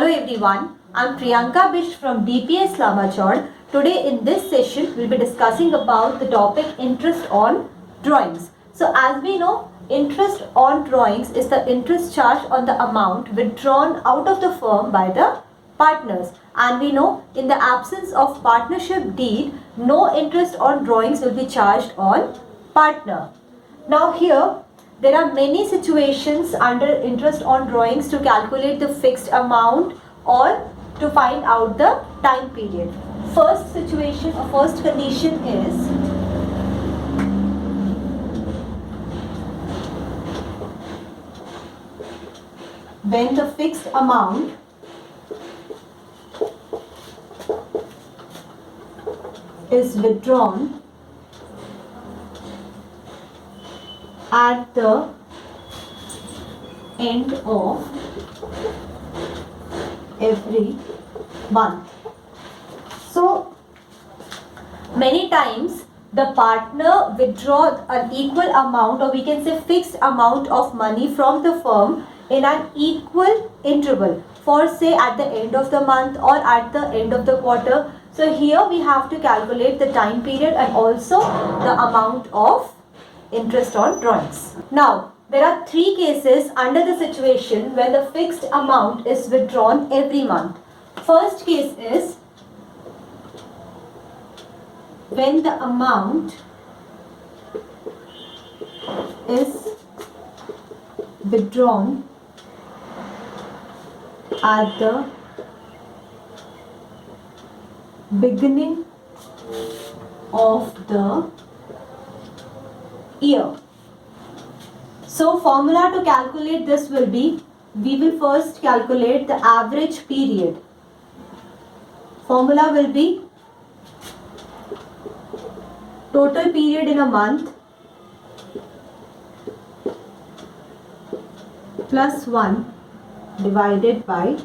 Hello everyone, I'm Priyanka Bisht from DPS Lamachod. Today in this session, we'll be discussing about the topic interest on drawings. So as we know, interest on drawings is the interest charged on the amount withdrawn out of the firm by the partners. And we know in the absence of partnership deed, no interest on drawings will be charged on partner. Now here, there are many situations under interest on drawings to calculate the fixed amount or to find out the time period. First situation or first condition is when the fixed amount is withdrawn at the end of every month. So many times the partner withdraws an equal amount, or we can say fixed amount of money from the firm in an equal interval for say at the end of the month or at the end of the quarter. So here we have to calculate the time period and also the amount of interest on drawings. Now, there are three cases under the situation when the fixed amount is withdrawn every month. First case is when the amount is withdrawn at the beginning of the year. So formula to calculate this will be, we will first calculate the average period. Formula will be total period in a month plus 1 divided by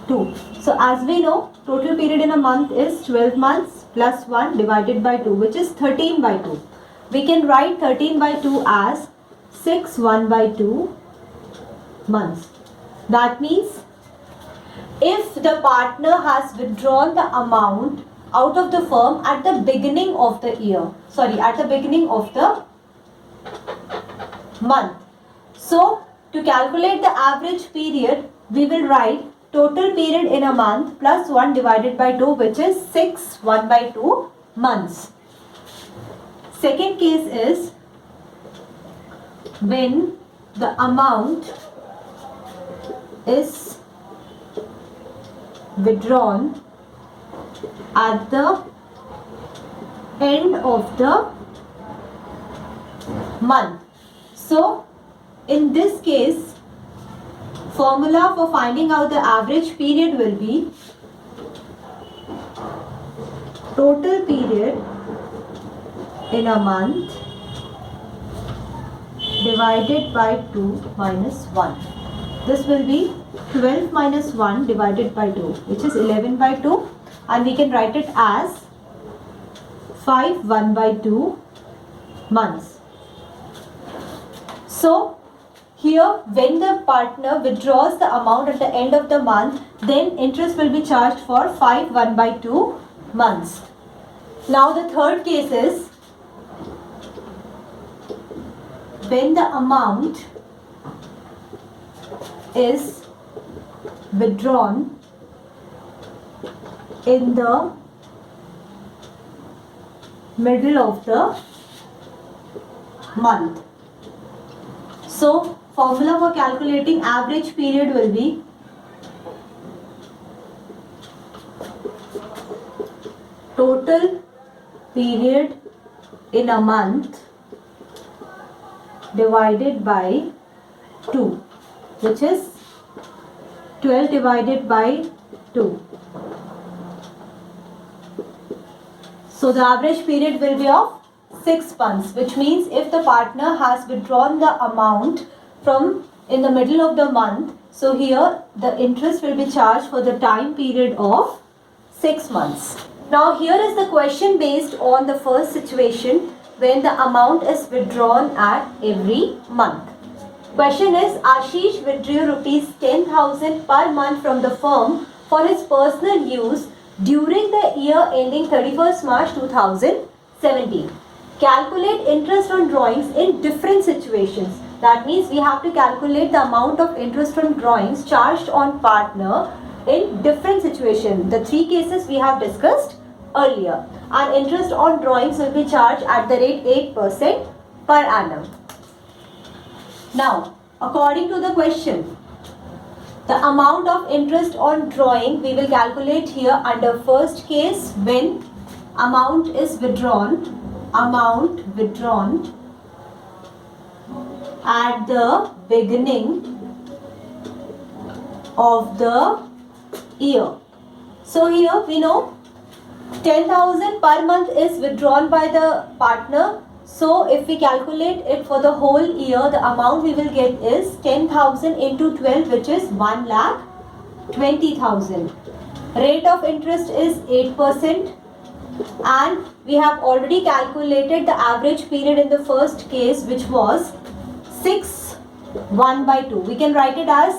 2. So as we know, total period in a month is 12 months plus 1 divided by 2, which is 13 by 2. We can write 13 by 2 as 6 1 by 2 months. That means if the partner has withdrawn the amount out of the firm at the beginning of the year, at the beginning of the month. So to calculate the average period, we will write total period in a month plus 1 divided by 2, which is 6 1 by 2 months. Second case is when the amount is withdrawn at the end of the month. So in this case, formula for finding out the average period will be total period in a month divided by 2 minus 1. This will be 12 minus 1 divided by 2, which is 11 by 2, and we can write it as 5 1 by 2 months. So here when the partner withdraws the amount at the end of the month, then interest will be charged for 5 1 by 2 months. Now the third case is when the amount is withdrawn in the middle of the month. So formula for calculating average period will be total period in a month divided by 2, which is 12 divided by 2. So the average period will be of 6 months, which means if the partner has withdrawn the amount from in the middle of the month, so here the interest will be charged for the time period of 6 months. Now here is the question based on the first situation when the amount is withdrawn at every month. Question is, Ashish withdrew rupees 10,000 per month from the firm for his personal use during the year ending 31st March 2017. Calculate interest on drawings in different situations. That means we have to calculate the amount of interest on drawings charged on partner in different situations. The three cases we have discussed earlier. And interest on drawings will be charged at the rate 8% per annum. Now, according to the question, the amount of interest on drawing we will calculate here under first case when amount is withdrawn at the beginning of the year. So here we know 10,000 per month is withdrawn by the partner. So if we calculate it for the whole year, the amount we will get is 10,000 into 12, which is 1,20,000. Rate of interest is 8%, and we have already calculated the average period in the first case, which was 1/2. We can write it as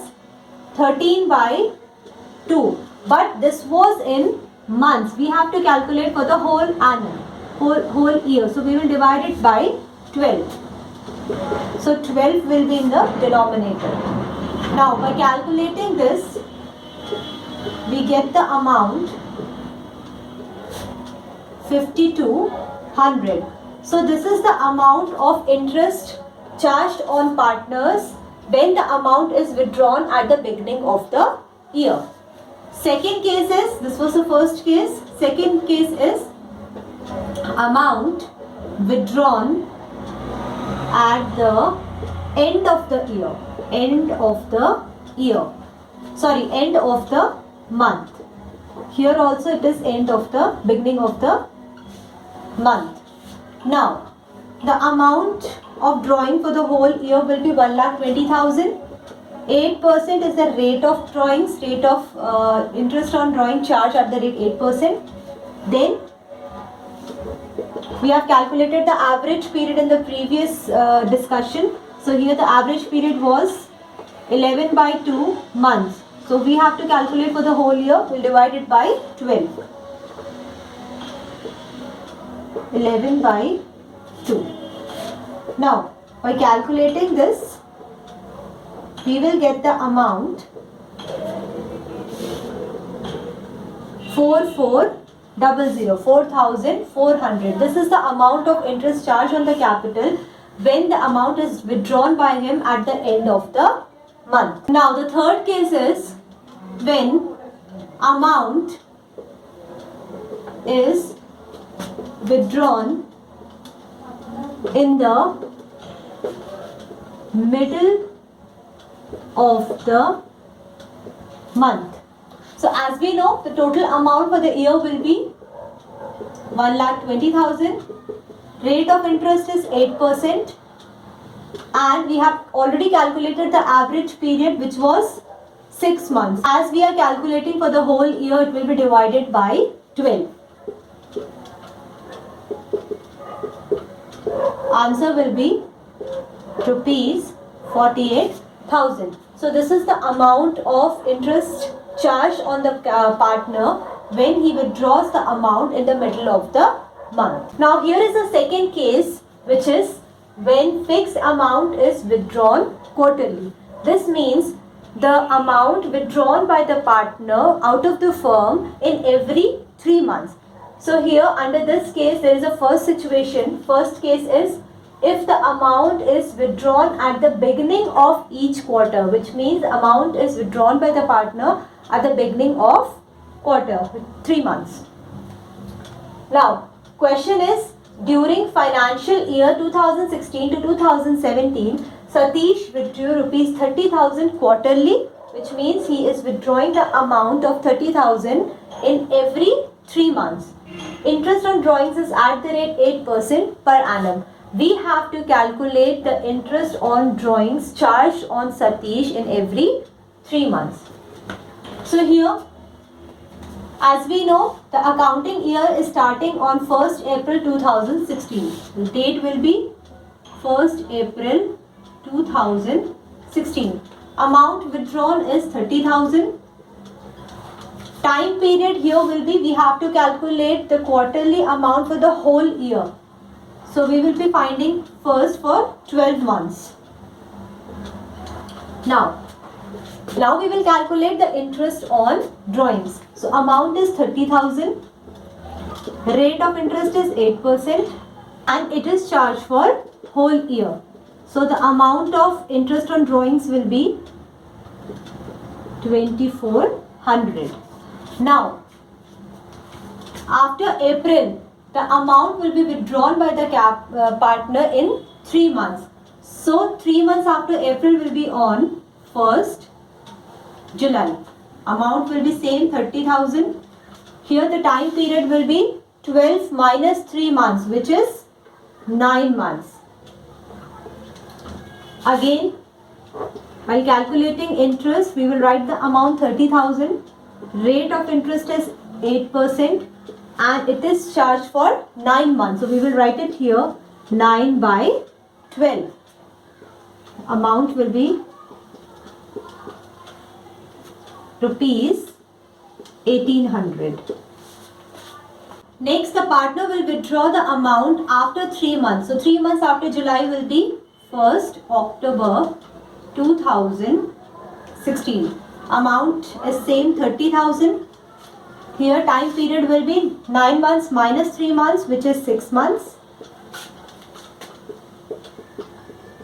13/2, but this was in months. We have to calculate for the whole annum. Whole year. So we will divide it by 12. So 12 will be in the denominator. Now by calculating this, we get the amount 5,200. So this is the amount of interest charged on partners when the amount is withdrawn at the beginning of the year. Second case is, this was the first case. Second case is amount withdrawn at the end of the year, end of the month. Here also it is end of the beginning of the month. Now the amount of drawing for the whole year will be 1,20,000. 8% is the rate of drawings, rate of interest on drawing charge at the rate 8%. Then we have calculated the average period in the previous discussion. So here the average period was 11/2 months. So we have to calculate for the whole year. We'll divide it by 12. 11/2. Now by calculating this, we will get the amount 4,400. This is the amount of interest charged on the capital when the amount is withdrawn by him at the end of the month. Now the third case is when amount is withdrawn in the middle of the month. So as we know, the total amount for the year will be 1,20,000. Rate of interest is 8%, and we have already calculated the average period, which was 6 months. As we are calculating for the whole year, it will be divided by 12. Answer will be rupees 48,000. So this is the amount of interest charged on the partner when he withdraws the amount in the middle of the month. Now here is the second case, which is when fixed amount is withdrawn quarterly. This means the amount withdrawn by the partner out of the firm in every 3 months. So here under this case there is a first situation. First case is if the amount is withdrawn at the beginning of each quarter, which means amount is withdrawn by the partner at the beginning of quarter, 3 months. Now question is, during financial year 2016 to 2017, Satish withdrew rupees 30,000 quarterly, which means he is withdrawing the amount of 30,000 in every 3 months. Interest on drawings is at the rate 8% per annum. We have to calculate the interest on drawings charged on Satish in every 3 months. So here, as we know, the accounting year is starting on 1st April 2016. The date will be 1st April 2016. 2016. Amount withdrawn is 30,000. Time period here will be, we have to calculate the quarterly amount for the whole year. So we will be finding first for 12 months. Now we will calculate the interest on drawings. So amount is 30,000. Rate of interest is 8% and it is charged for whole year. So the amount of interest on drawings will be 2,400. Now, after April, the amount will be withdrawn by the partner in 3 months. So 3 months after April will be on 1st July. Amount will be same 30,000. Here the time period will be 12 minus 3 months, which is 9 months. Again, while calculating interest, we will write the amount 30,000. Rate of interest is 8% and it is charged for 9 months. So we will write it here 9 by 12. Amount will be rupees 1,800. Next, the partner will withdraw the amount after 3 months. So 3 months after July will be 1st October 2016. Amount is same 30,000. Here time period will be 9 months minus 3 months, which is 6 months.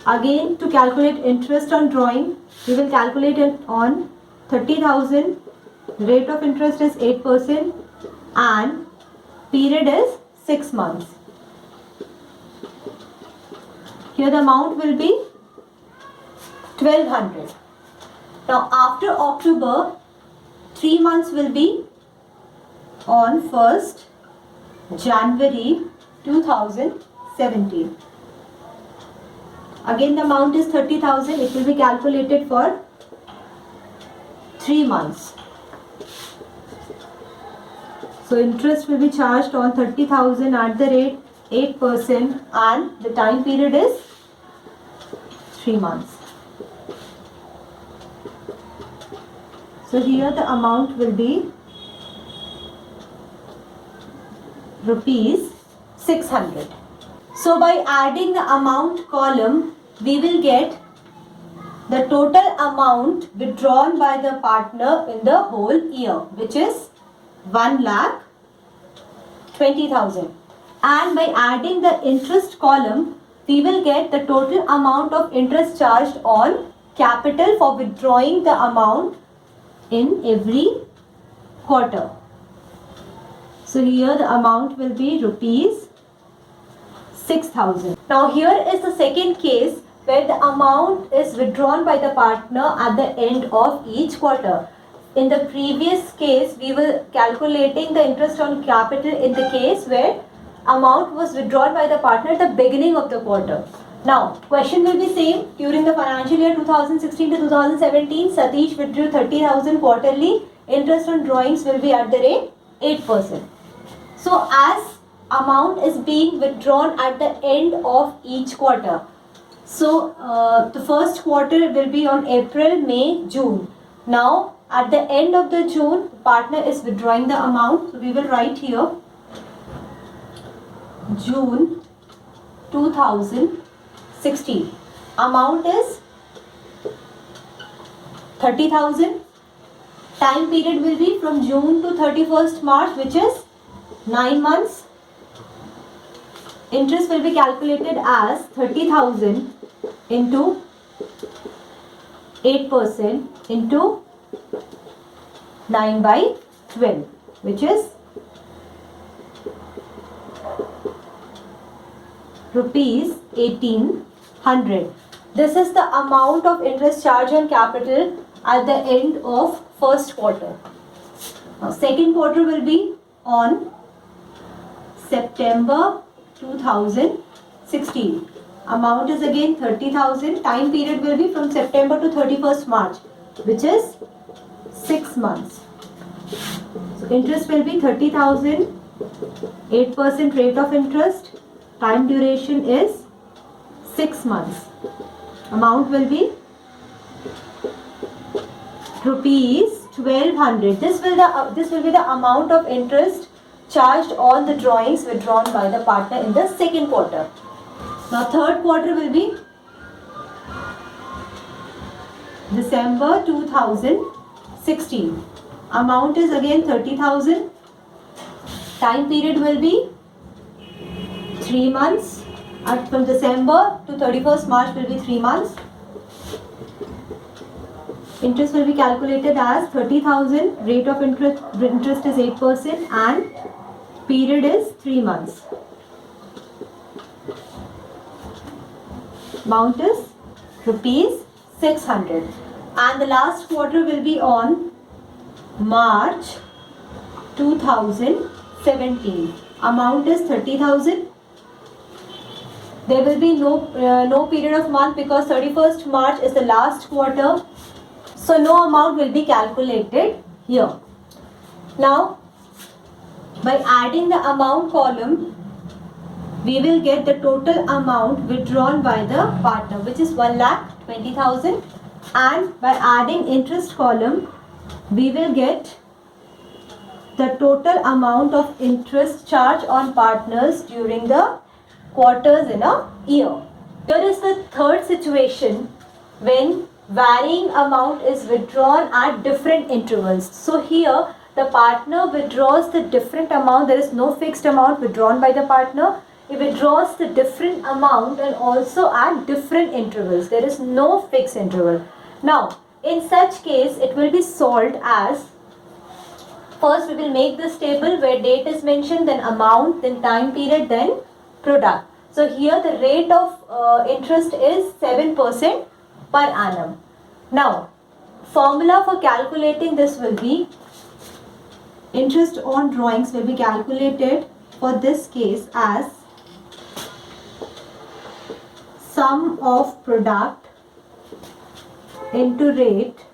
Again, to calculate interest on drawing, we will calculate it on 30,000. Rate of interest is 8% and period is 6 months. Here the amount will be 1,200. Now after October, 3 months will be on 1st January 2017. Again the amount is 30,000. It will be calculated for 3 months. So interest will be charged on 30,000 at the rate 8% and the time period is 3 months. So here the amount will be rupees 600. So by adding the amount column, we will get the total amount withdrawn by the partner in the whole year, which is 1,20,000. And by adding the interest column, we will get the total amount of interest charged on capital for withdrawing the amount in every quarter. So here the amount will be rupees 6,000. Now here is the second case where the amount is withdrawn by the partner at the end of each quarter. In the previous case, we were calculating the interest on capital in the case where amount was withdrawn by the partner at the beginning of the quarter. Now, question will be same. During the financial year 2016 to 2017, Satish withdrew 30,000 quarterly. Interest on drawings will be at the rate 8%. So, as amount is being withdrawn at the end of each quarter. So, the first quarter will be on April, May, June. Now, at the end of the June, partner is withdrawing the amount. So, we will write here June 2016. Amount is 30,000. Time period will be from June to 31st March, which is 9 months. Interest will be calculated as 30,000 into 8% into 9 by 12, which is rupees 1,800. This is the amount of interest charge on capital at the end of first quarter. Now, second quarter will be on September 2016. Amount is again 30,000. Time period will be from September to 31st March, which is 6 months. So interest will be 30,000, 8% rate of interest. Time duration is 6 months. Amount will be rupees 1200. This will be the amount of interest charged on the drawings withdrawn by the partner in the second quarter. Now third quarter will be December 2016. Amount is again 30,000. Time period will be 3 months. From December to 31st March will be 3 months. Interest will be calculated as 30,000. Rate of interest is 8% and period is 3 months. Amount is rupees 600. And the last quarter will be on March 2017. Amount is 30,000. There will be no period of month because 31st March is the last quarter. So no amount will be calculated here. Now, by adding the amount column, we will get the total amount withdrawn by the partner, which is 1,20,000. And by adding interest column, we will get the total amount of interest charged on partners during the quarters in a year. Here is the third situation when varying amount is withdrawn at different intervals. So here the partner withdraws the different amount. There is no fixed amount withdrawn by the partner. He withdraws the different amount and also at different intervals. There is no fixed interval. Now, in such case, it will be solved as, first we will make this table where date is mentioned, then amount, then time period, then product. So here the rate of interest is 7% per annum. Now, formula for calculating this will be, interest on drawings will be calculated for this case as sum of product into rate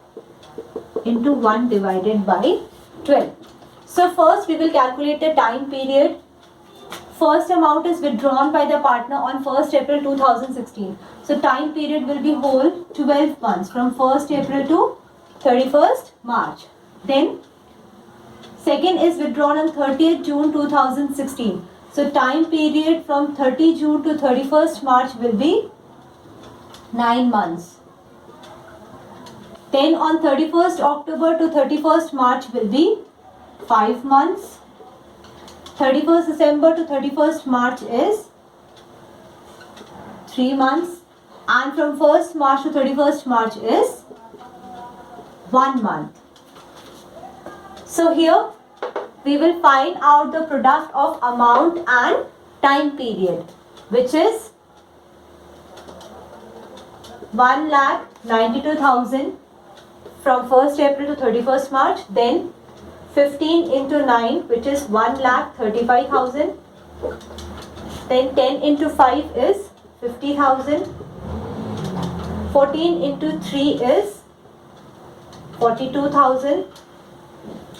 into 1 divided by 12. So first we will calculate the time period. First amount is withdrawn by the partner on 1st April 2016. So time period will be whole 12 months from 1st April to 31st March. Then second is withdrawn on 30th June 2016. So time period from 30 June to 31st March will be 9 months. Then on 31st October to 31st March will be 5 months. 31st December to 31st March is 3 months. And from 1st March to 31st March is 1 month. So here we will find out the product of amount and time period, which is 1,92,000 from 1st April to 31st March, then 15 into 9, which is 1,35,000, then 10 into 5 is 50,000, 14 into 3 is 42,000,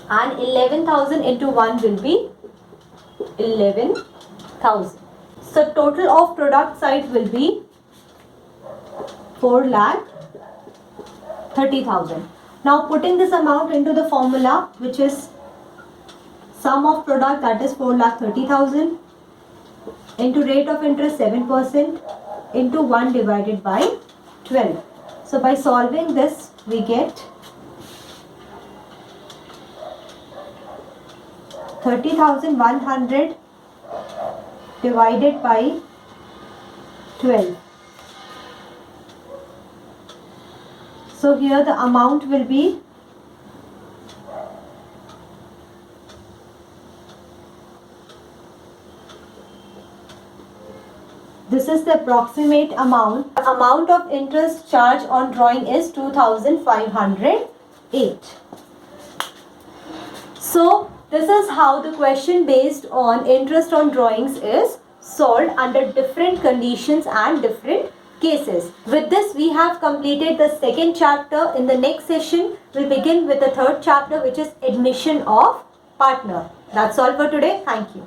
and 11,000 into 1 will be 11,000. So total of product side will be 4,30,000. Now putting this amount into the formula, which is sum of product, that is 4,30,000 into rate of interest 7% into 1 divided by 12. So by solving this we get 30,100 divided by 12. So here the amount will be this is the approximate amount. The amount of interest charged on drawing is 2,508. So this is how the question based on interest on drawings is solved under different conditions and different cases. With this we have completed the second chapter. In the next session we'll begin with the third chapter, which is admission of partner. That's all for today. Thank you.